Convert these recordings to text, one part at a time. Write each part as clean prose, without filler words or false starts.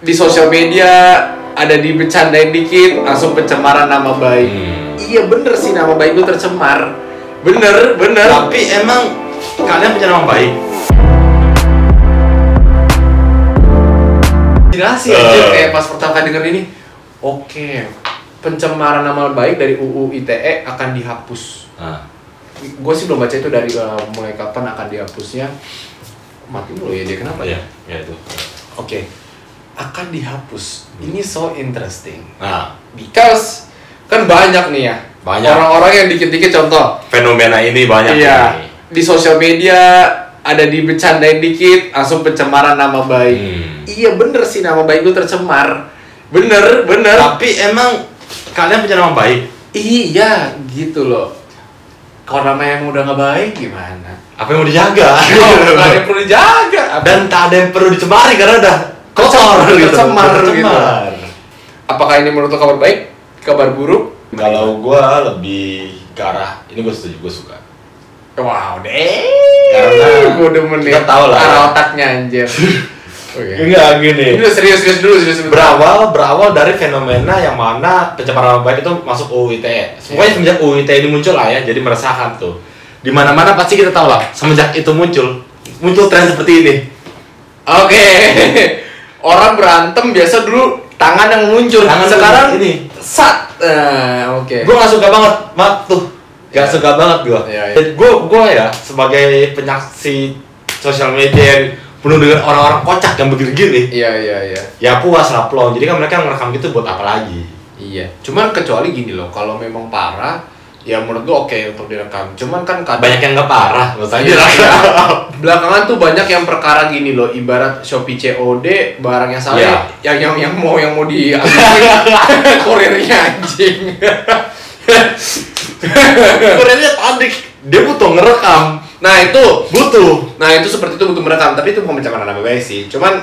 Di sosial media ada dibecandain dikit langsung pencemaran nama baik. Iya bener sih, nama baik lu tercemar. Bener. Tapi emang kalian punya nama baik? Jelasin aja kayak pas pertama kali denger ini. Oke, pencemaran nama baik dari UU ITE akan dihapus. Gue sih belum baca itu dari mulai kapan akan dihapusnya. Mati dulu ya dia, kenapa ya? Ya itu. Oke, akan dihapus. Ini so interesting. Nah, Because kan banyak nih ya. Banyak. Orang-orang yang dikit-dikit contoh. Fenomena ini banyak. Iya. Nih. Di sosial media ada dibecandain dikit langsung pencemaran nama baik. Iya bener sih, nama baik lu tercemar. Bener. Tapi emang kalian punya nama baik? Iya, gitu loh. Kalau nama yang udah nggak baik gimana? Apa yang mau dijaga? Nggak ada yang perlu dijaga. Dan tak ada yang perlu dicemari karena udah kotor gitu. Tercemar gitu. Apakah ini menurut lo kabar baik? Kabar buruk? Kalau gua lebih ke arah ini, gua setuju, gua suka. Wow deh. Karena gue demen nih. kita tahu lah. Arah otaknya anjir. Oke. Enggak gini. Ini serius dulu. Berawal dari fenomena yang mana pencemaran nama baik itu masuk UU ITE. Pokoknya semenjak UU ITE ini muncul lah ya, jadi meresahkan tuh. Di mana-mana pasti kita tahu lah, semenjak itu muncul tren seperti ini. Oke. Orang berantem biasa dulu tangan yang muncul. Sekarang ini. Sat. Oke. Gue nggak suka banget, tuh. Gak suka banget gue. Iya. Gue ya sebagai penyaksi sosial media yang penuh dengan orang-orang kocak yang begini-gini. Iya. Ya puas lah plong. Jadi kan mereka ngerekam gitu buat apa lagi? Iya. Cuman kecuali gini loh, kalau memang parah, ya menurut gua oke untuk direkam. Cuman kan kadang Banyak yang nggak parah, nggak usah Iya. direkam. Belakangan tuh banyak yang perkara gini loh, ibarat Shopee COD barang yang salah, yang mau diambil kurirnya anjing. Kurirnya panik, dia butuh ngerekam. Nah itu Butuh. seperti itu butuh merekam, tapi itu bukan pencemaran nama baik sih. Cuman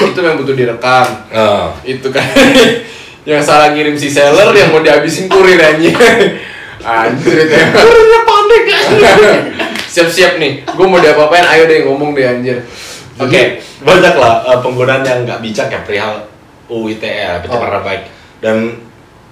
itu yang butuh direkam. Itu kan yang salah ngirim si seller yang mau dihabisin kurir anjing. Anjir itu. Kurirnya panik kan. Siap-siap nih, gue mau diapa-apain, ayo deh ngomong deh anjir. Oke. Banyak lah penggunaan yang nggak bijak ya perihal UU ITE, pencemaran nama baik. Dan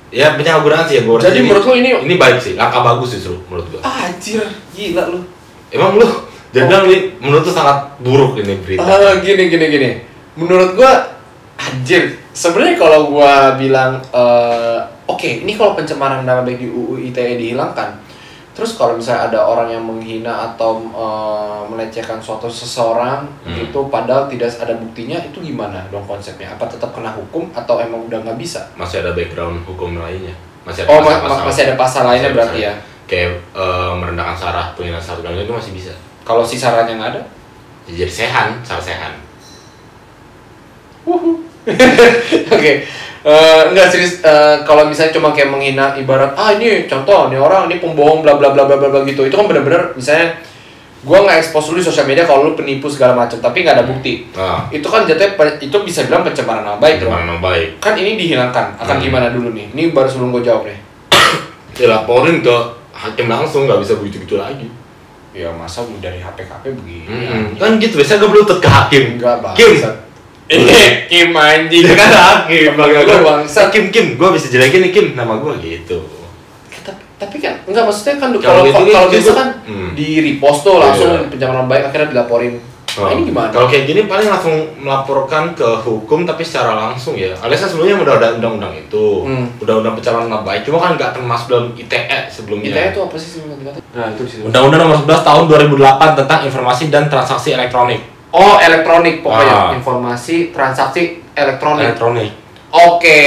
ya penyalahgunaan sih ya gue. Jadi menurut lo ini baik sih, langkah bagus justru menurut gue. Anjir, gila lu. Emang lu jadi bilang ini menurut tuh sangat buruk ini berita. Gini. Menurut gua anjir. Sebenarnya kalau gua bilang oke, ini kalau pencemaran nama baik di UU ITE dihilangkan. Terus kalau misalnya ada orang yang menghina atau melecehkan suatu seseorang itu padahal tidak ada buktinya, itu gimana dong konsepnya? Apa tetap kena hukum atau emang udah nggak bisa? Masih ada background hukum lainnya. Masih Masih ada pasal lainnya berarti ya. Kayak merendahkan saraf, penghinaan saraf dan itu masih bisa. Kalau si sarannya nggak ada? Ya, jadi saraf sehan. Oke. Enggak serius, kalau misalnya cuma kayak menghina ibarat ini contoh nih orang ini pembohong bla bla bla bla bla gitu, itu kan benar-benar misalnya gua nggak expose dulu di sosial media kalau lu penipu segala macam tapi nggak ada bukti. Itu kan jatuhnya itu bisa bilang pencemaran nama baik. Pencemaran nama baik. Kan ini dihilangkan, akan gimana dulu nih? Ini baru sebelum gua jawab nih. Ya laporin ke hakim langsung, nggak bisa begitu-begitu lagi. Ya masa dari HP begini. Kan gitu, biasanya gue bluetooth ke hakim. Enggak bang. Kim anjing. Dia kan hakim. Bangsa. Kim, gue bisa jelekin nih Kim, nama gue gitu. Tapi kan enggak, maksudnya kan Kalau kalau gitu, bisa kan di repost tuh langsung pencemaran baik akhirnya dilaporin. Nah, ini gimana? Kalau kayak gini paling langsung melaporkan ke hukum tapi secara langsung ya. Alias kan sebelumnya udah ada undang-undang itu, undang-undang pencemaran nama baik, cuma kan nggak termasuk dalam ITE sebelumnya. ITE itu apa sih sebenarnya? Nah itu sih. Undang-undang nomor 11 tahun 2008 tentang informasi dan transaksi elektronik. Oh elektronik pokoknya informasi transaksi elektronik. Oke.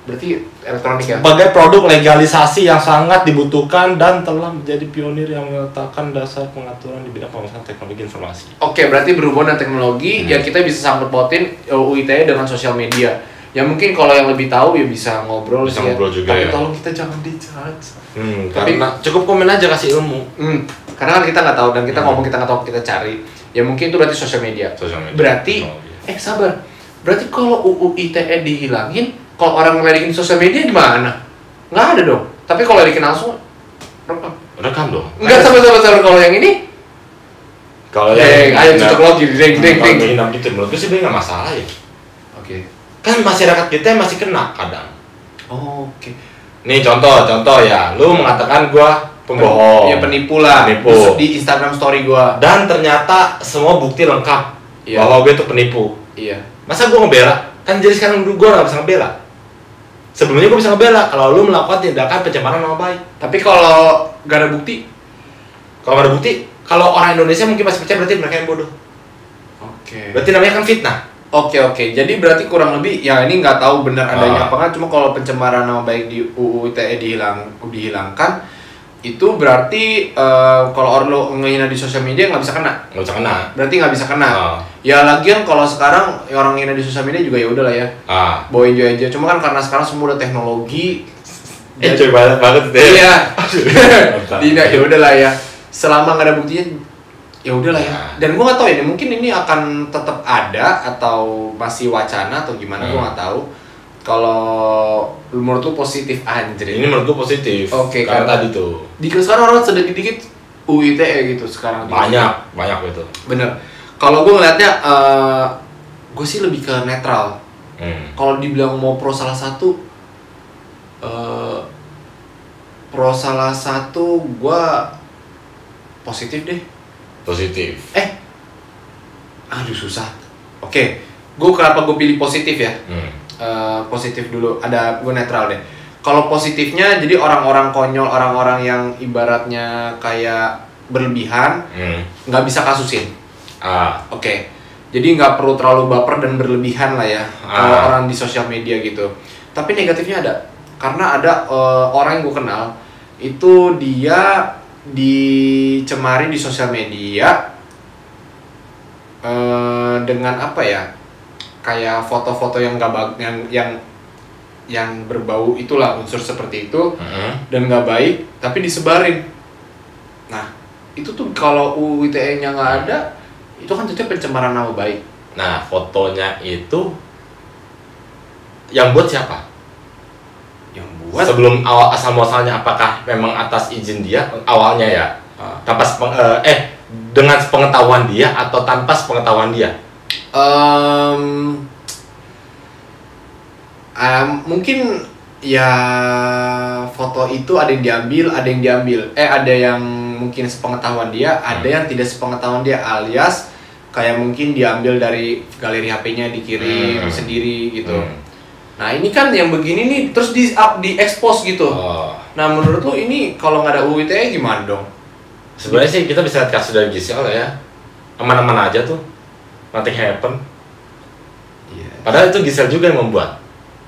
Berarti elektronik ya? Sebagai produk legalisasi yang sangat dibutuhkan dan telah menjadi pionir yang meletakkan dasar pengaturan di bidang pemasaran teknologi informasi. Oke, berarti berhubungan dengan teknologi yang kita bisa sangkut pautin UU ITE dengan sosial media. Ya mungkin kalau yang lebih tahu ya bisa ngobrol bisa sih ngobrol ya. juga. Tapi ya. tolong kita jangan dijudge. Karena cukup komen aja kasih ilmu. Karena kan kita nggak tahu dan kita ngomong kita nggak tahu kita cari. Ya mungkin itu berarti sosial media. Berarti sabar. Berarti kalau UU ITE dihilangin, kalau orang ngeledekin sosial media gimana? Nggak ada dong. Tapi kalau ngeledekin langsung rekam dong. Enggak, sabar kalau yang ini. Kalau yang ayo cocok lagi, deng. gitu menurut gue sih nggak masalah ya. Oke. Kan masyarakat kita masih kena kadang. Oh, oke. Nih contoh ya, lu mengatakan gua pembohong. Iya, penipu lah. Penipu. Di Instagram story gua. Dan ternyata semua bukti lengkap bahwa gue itu penipu. Iya. Masa gua ngebela? Kan jadi sekarang gua nggak bisa ngebela. Sebelumnya gua bisa ngebela kalau lu melakukan tindakan pencemaran nama baik. Tapi kalau gak ada bukti, Kalau nggak ada bukti, kalau orang Indonesia mungkin masih percaya berarti mereka yang bodoh. oke. Berarti namanya kan fitnah. Oke. Jadi berarti kurang lebih ya ini nggak tahu benar adanya apa kan. Cuma kalau pencemaran nama baik di UU ITE dihilangkan, itu berarti kalau orang lo ngehina di sosial media nggak bisa kena. Nggak bisa kena. Berarti nggak bisa kena. Ya lagian kalau sekarang orang ngehina di sosial media juga ya udah lah ya. Bawa enjoy aja. Cuma kan karena sekarang semua udah teknologi. Enjoy banget deh. Iya. Tidak ya udah lah ya. Selama nggak ada buktinya ya udahlah ya. Dan gua nggak tahu ya, mungkin ini akan tetap ada atau masih wacana atau gimana, gua nggak tahu. Kalau menurut lu positif anjir. Ini menurut gua positif. Oke, karena tadi tuh. Sekarang orang sedikit-dikit UU ITE gitu sekarang. Banyak itu. Bener. Kalau gua ngeliatnya, gua sih lebih ke netral. Kalau dibilang mau pro salah satu, gua positif deh. Positif. Aduh susah. Oke, kenapa gue pilih positif ya? Positif dulu. Gue netral deh. Kalau positifnya, jadi orang-orang konyol, orang-orang yang ibaratnya kayak berlebihan, nggak bisa kasusin. Oke. Jadi nggak perlu terlalu baper dan berlebihan lah ya. Kalau orang di sosial media gitu. Tapi negatifnya ada. Karena ada orang yang gue kenal, itu dia dicemari di sosial media dengan apa ya, kayak foto-foto yang nggak yang berbau itulah, unsur seperti itu dan nggak baik, tapi disebarin. Nah itu tuh kalau UU ITE-nya nggak ada, itu kan tentunya pencemaran nama baik. Nah fotonya itu yang buat siapa? Sebelum asal muasalnya apakah memang atas izin dia awalnya ya, tanpa dengan sepengetahuan dia atau tanpa sepengetahuan dia? Mungkin ya foto itu ada yang diambil, ada yang mungkin sepengetahuan dia, ada yang tidak sepengetahuan dia, alias kayak mungkin diambil dari galeri HP-nya, dikirim sendiri gitu. Nah ini kan yang begini nih terus di expose gitu. Nah menurut lu ini kalau nggak ada UU ITE gimana dong? Sebenarnya sih kita bisa lihat kasus dari Gisel ya, aman-aman aja tuh, nothing happen. Padahal itu Gisel juga yang membuat,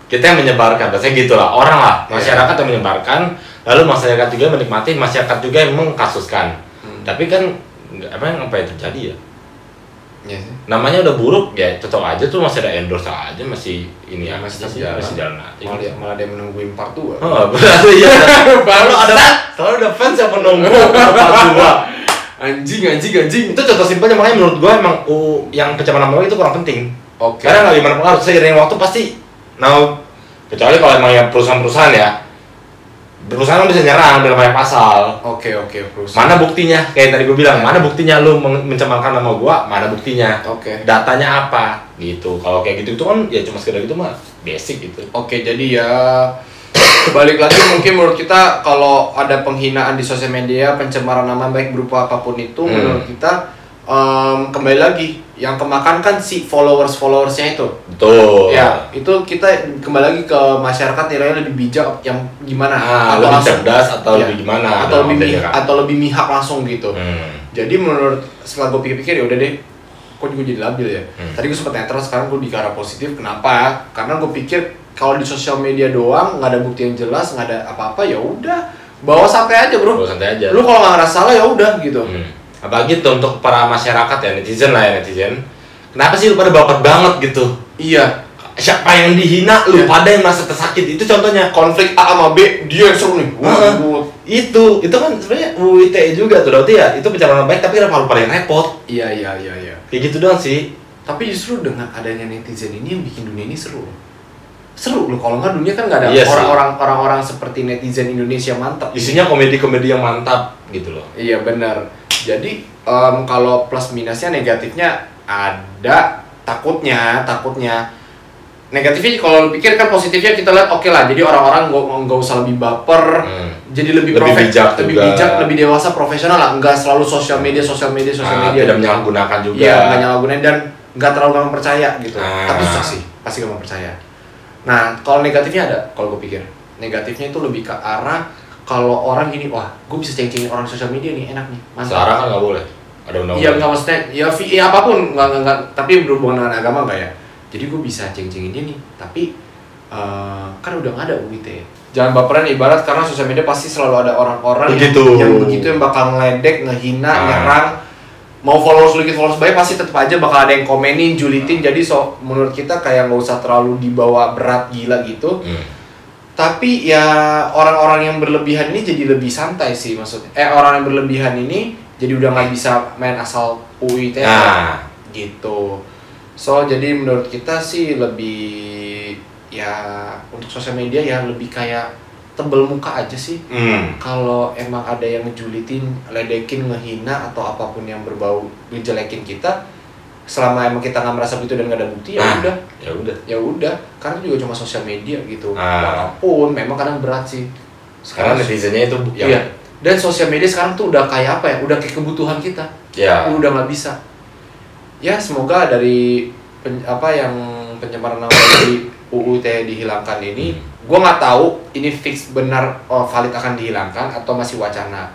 kita yang menyebarkan, biasanya gitulah orang lah, masyarakat yang menyebarkan, lalu masyarakat juga menikmati, masyarakat juga yang mengkasuskan. Tapi kan apa yang terjadi ya? Namanya udah buruk ya, cocok aja tuh, masih ada endorse aja, masih ini ya, masih jalan aja. Malah dia menungguin part 2. Berarti ya. Selalu ada fans yang menunggu part 2. Anjing. Itu contoh simpelnya, makanya menurut gua emang yang pencemaran nama itu kurang penting. Karena nggak gimana pengaruh, seiring waktu pasti. Kecuali kalau emang ya perusahaan ya. Perusahaan bisa nyerang dalam banyak pasal. Oke, perusahaan. Mana buktinya? Kayak tadi gue bilang, mana buktinya lu mencemarkan nama gua? Mana buktinya? Datanya apa? Gitu. Kalau kayak gitu itu kan ya cuma sekedar itu mah basic gitu. Jadi ya balik lagi, mungkin menurut kita kalau ada penghinaan di sosial media, pencemaran nama baik berupa apapun itu, menurut kita kembali lagi yang kemakan kan si followersnya itu. Betul. Ya, itu kita kembali lagi ke masyarakat, nilainya lebih bijak yang gimana, atau lebih cerdas atau lebih gimana, atau lebih mihak langsung gitu. Jadi menurut, setelah gue pikir-pikir ya udah deh, kok juga jadi labil ya. Tadi gue sempet netral, sekarang gue di arah positif. Kenapa? Karena gue pikir kalau di sosial media doang nggak ada bukti yang jelas, nggak ada apa-apa, ya udah bawa santai aja bro. Lu kalau nggak ngerasa salah ya udah gitu. Apalagi tuh untuk para masyarakat ya, netizen. Kenapa sih lu pada baper banget gitu? Iya. Siapa yang dihina, lu pada yang merasa tersakiti. Itu contohnya konflik A sama B, dia yang seru nih. Itu kan sebenarnya UU ITE juga tuh, berarti ya itu pencemaran baik, tapi kenapa lu pada yang repot? Iya. Kayak gitu doang sih. Tapi justru dengan adanya netizen ini yang bikin dunia ini seru loh. Kalau nggak dunia kan nggak ada orang-orang seperti netizen Indonesia mantap. Isinya komedi-komedi yang mantap gitu loh. Iya benar. Jadi kalau plus minusnya, negatifnya ada. Takutnya negatifnya kalau lu pikir kan positifnya kita lihat oke lah, jadi orang-orang nggak usah lebih baper, jadi lebih bijak, lebih dewasa, profesional lah, nggak selalu sosial media tidak menyalahgunakan juga. Iya, nggak menyalahgunakan dan nggak terlalu gampang percaya gitu. Tapi susah sih, pasti gampang percaya. Nah, kalau negatifnya ada, kalau gue pikir negatifnya itu lebih ke arah kalau orang gini, wah, gue bisa ceng-cengin orang sosial media nih, enak nih, mantap. Sekarang kan nggak boleh, ada undang-undang. Iya, nggak maksudnya, ya apapun, nggak, tapi berhubungan dengan agama nggak ya. Jadi gue bisa ceng-cengin dia nih, tapi kan udah nggak ada UIT. Jangan baperan, ibarat karena sosial media pasti selalu ada orang-orang yang begitu yang bakal ngeledek, ngehina, nyerang. Mau followers sedikit, followers banyak, pasti tetap aja bakal ada yang komenin, julitin. Jadi menurut kita kayak nggak usah terlalu dibawa berat gila gitu. Tapi ya orang-orang yang berlebihan ini jadi lebih santai sih maksudnya. Orang yang berlebihan ini jadi udah nggak bisa main asal UIT gitu. So jadi menurut kita sih lebih ya untuk sosial media ya lebih kayak tebel muka aja sih. Kalau emang ada yang ngejulitin, ledekin, ngehina atau apapun yang berbau ngejelekin kita, selama emang kita nggak merasa begitu dan nggak ada bukti ya udah karena juga cuma sosial media gitu. Walaupun memang kadang berat sih sekarang netizennya itu iya. Dan sosial media sekarang tuh udah kayak apa ya, udah kayak kebutuhan kita udah nggak bisa ya. Semoga dari yang pencemaran nama di UU ITE dihilangkan ini, gue nggak tahu ini fix benar valid akan dihilangkan atau masih wacana.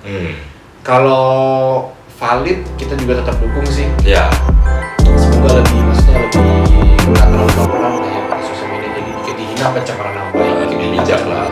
Kalau valid kita juga tetap dukung sih. Semoga maksudnya lebih nggak terlalu baperan lah ya pakai sosial media, jadi dihina pencemaran nama baik, lebih bijak lah.